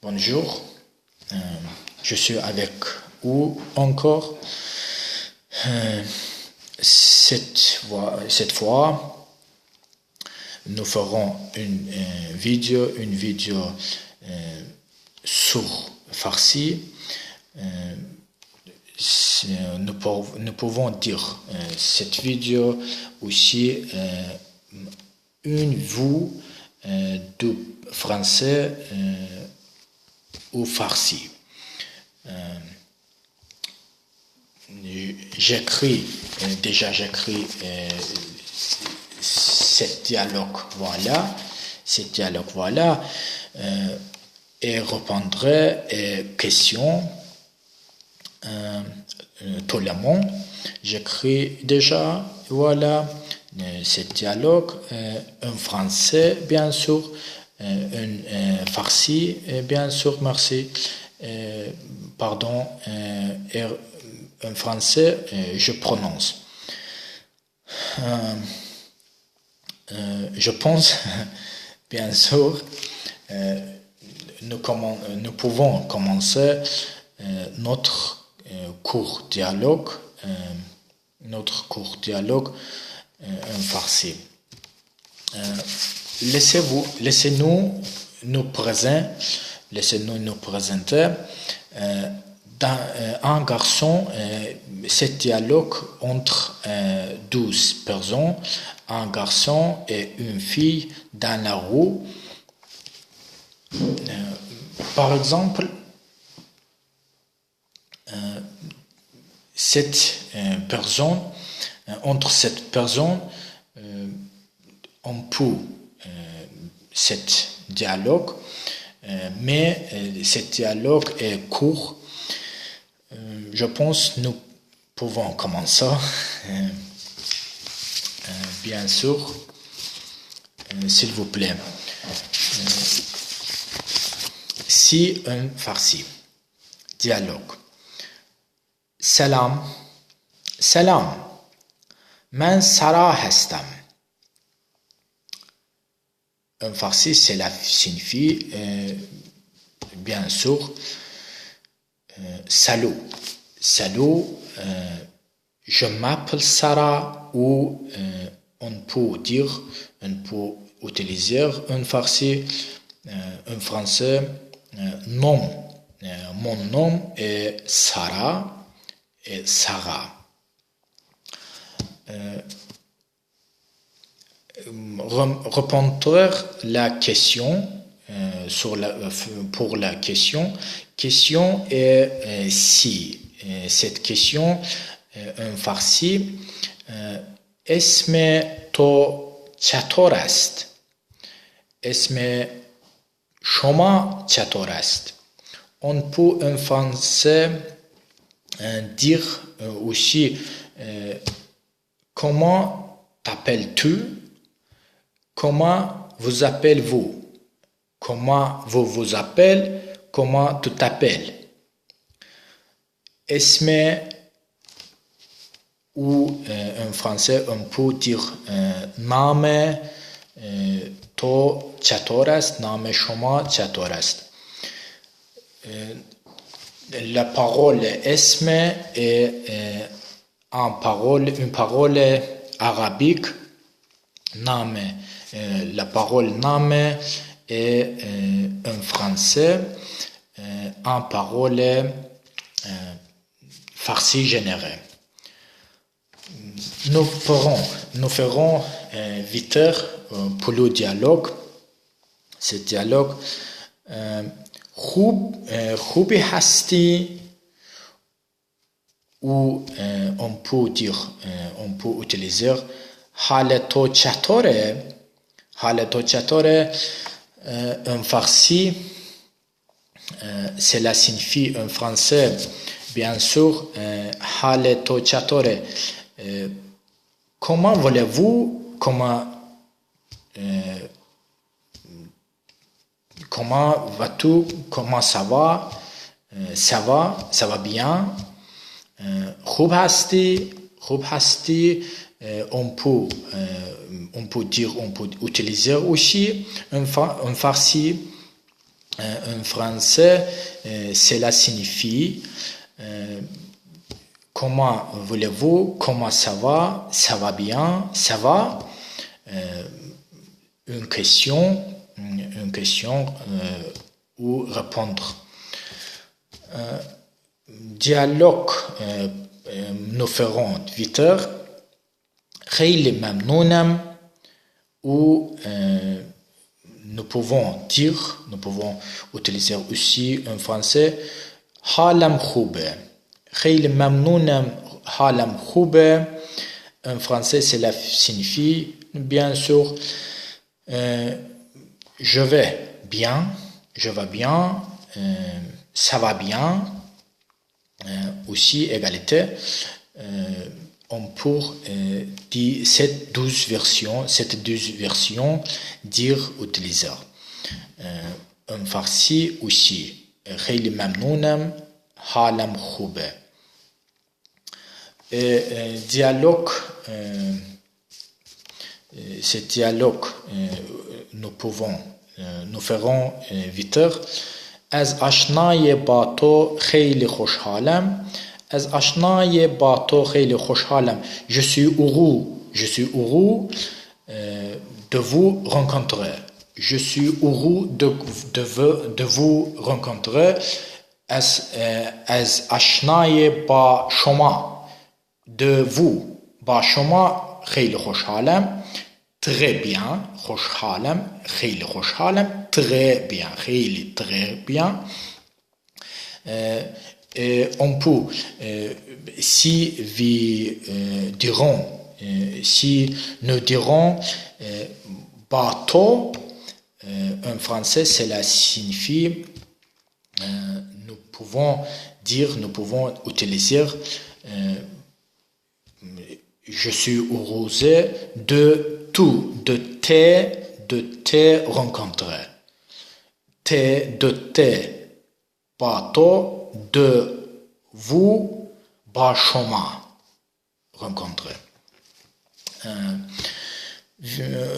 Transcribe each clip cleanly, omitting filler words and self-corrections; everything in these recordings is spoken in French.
Bonjour, je suis avec vous encore. Cette fois, nous ferons une vidéo sur Farsi. Nous pouvons dire cette vidéo aussi une vue du français au Farsi. J'écris cet dialogue voilà, et répondrai questions tout le monde. J'écris déjà voilà cet dialogue en français bien sûr, en farsi bien sûr, merci, pardon, et en français je prononce. Je pense bien sûr nous pouvons commencer notre court dialogue en farsi. Laissez-nous nous présenter un garçon, ce dialogue entre 12 personnes, un garçon et une fille dans la rue. Par exemple, entre cette personne, on peut cet dialogue, mais ce dialogue est court. Je pense que nous pouvons commencer, bien sûr, s'il vous plaît. Si un farsi dialogue. سلام من سارا هستم. En farsi, cela signifie bien sûr salut. Je m'appelle Sarah, ou on peut utiliser en farsi, en français, nom. Mon nom est Sarah. Et Sarah. Répondre la question pour la question. Question est si. Cette question en farsi اسم تو چطور است؟ اسم شما چطور است؟ On peut en français dire aussi comment t'appelles-tu, comment vous appelez-vous, comment vous vous appelez, comment tu t'appelles. Esme, ou en français on peut dire name to چطور است, name شما چطور است. La parole esme est une parole arabique. Name, la parole name est en français une parole farsi générée. Nous ferons vite pour le dialogue. Ce dialogue. خوبی هستی, ou on peut utiliser حال تو چطوره. حال تو چطوره en farsi, cela signifie en français bien sûr حال تو چطوره, comment voulez-vous, comment vas-tu, comment ça va, ça va bien. خوب هستی, on peut utiliser aussi en farsi En français, cela signifie comment voulez-vous, comment ça va bien, ça va. Une question ou répondre. Dialogue, nous ferons 8 heures. خیلی ممنونم ou nous pouvons utiliser aussi en français حالم خوبه. خیلی ممنونم حالم خوبه. En français, cela signifie bien sûr je vais bien, ça va bien. Aussi égalité. On peut dire cette 12 versions dire utiliser. En farsi aussi. خیلی ممنونم حالم خوبه. Dialogue. Ce dialogue nous ferons 8 heures. از آشنایی با تو خیلی خوشحالم. از آشنایی با تو خیلی خوشحالم. Je suis heureux de vous rencontrer. Je suis heureux de vous rencontrer. از آشنایی با شما de vous با شما خیلی خوشحالم. Très bien, خوشحالم, خیلی خوشحالم, très bien, خیلی très bien. On peut, si nous dirons bateau, en français, cela signifie, nous pouvons utiliser je suis heureuse de te rencontrer. De te bateau de vous با شما rencontrer.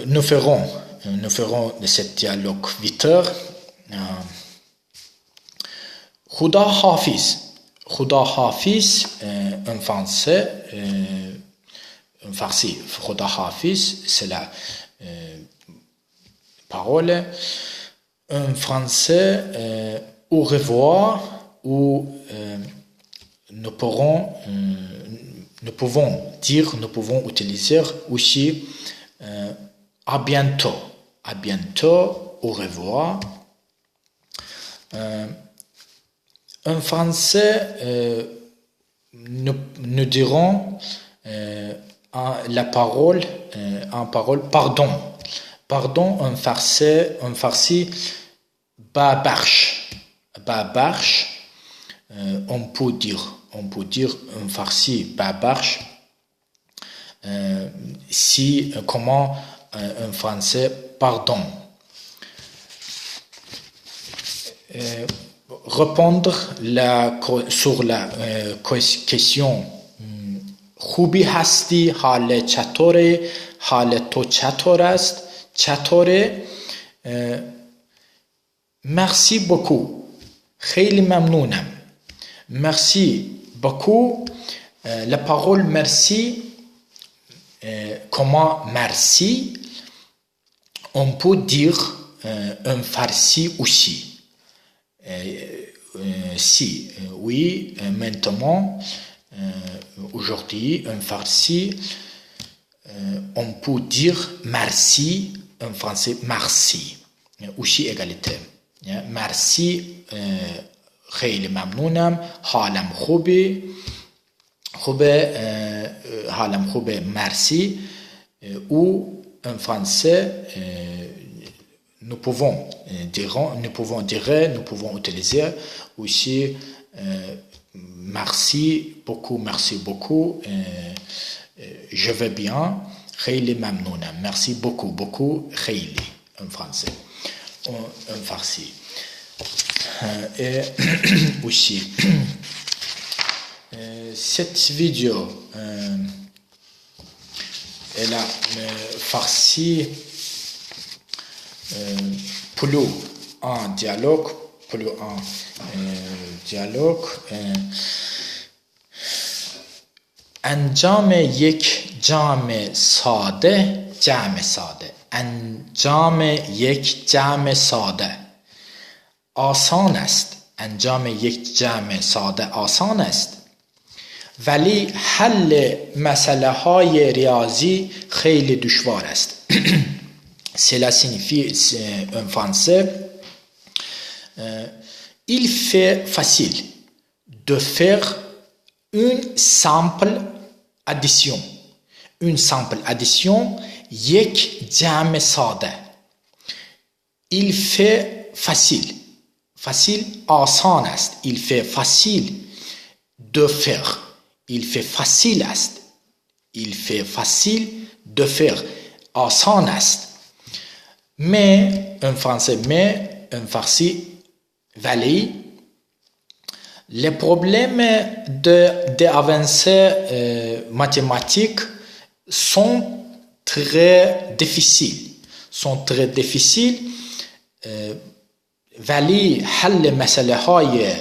Nous ferons ce dialogue 8 heures. خدا حافظ en français en farsi. خدا حافظ c'est la parole. En français au revoir ou nous pouvons utiliser aussi à bientôt, au revoir. En français, nous dirons la parole pardon. Pardon en farsi, babarch. On peut dire en farsi babarch. Si comment en français pardon. Répondre sur la question خوبی هستی حال چطوره حال تو چطور است چطوره merci beaucoup خیلی ممنونم merci beaucoup la parole merci comment merci on peut dire en farsi aussi si oui maintenant aujourd'hui en farsi on peut dire merci en français merci aussi égalité merci خیلی ممنونم حالم خوبه حالم خوبه merci ou en français nous pouvons utiliser aussi merci beaucoup je vais bien خیلی ممنونم merci beaucoup خیلی en français en farsi et aussi cette vidéo elle a farsi plus un dialogue, انجام یک جمع ساده انجام یک جمع ساده آسان است انجام یک جمع ساده آسان است ولی حل مسئله های ریاضی خیلی دشوار است cela signifie en français il fait facile de faire une simple addition یک جمع ساده il fait facile آسان است il fait facile de faire il fait facile است il fait facile de faire آسان است mais en français en farsi valley les problèmes d'avancées mathématiques sont très difficiles ولی حل مسئله های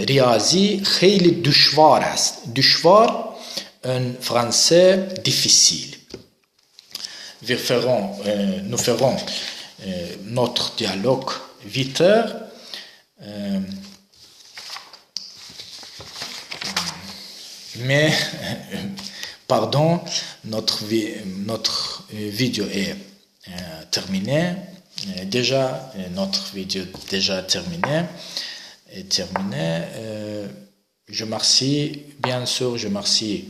ریاضی خیلی دشوار است دشوار en français difficile nous ferons notre dialogue 8 heures mais pardon notre vidéo est terminée déjà notre vidéo déjà terminée je remercie bien sûr je remercie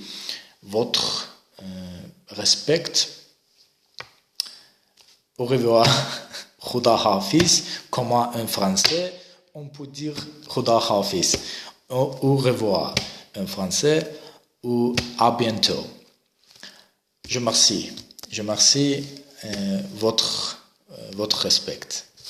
votre respect au revoir Khuda Hafiz comment en français on peut dire Khuda Hafiz au revoir en français ou à bientôt je remercie votre respect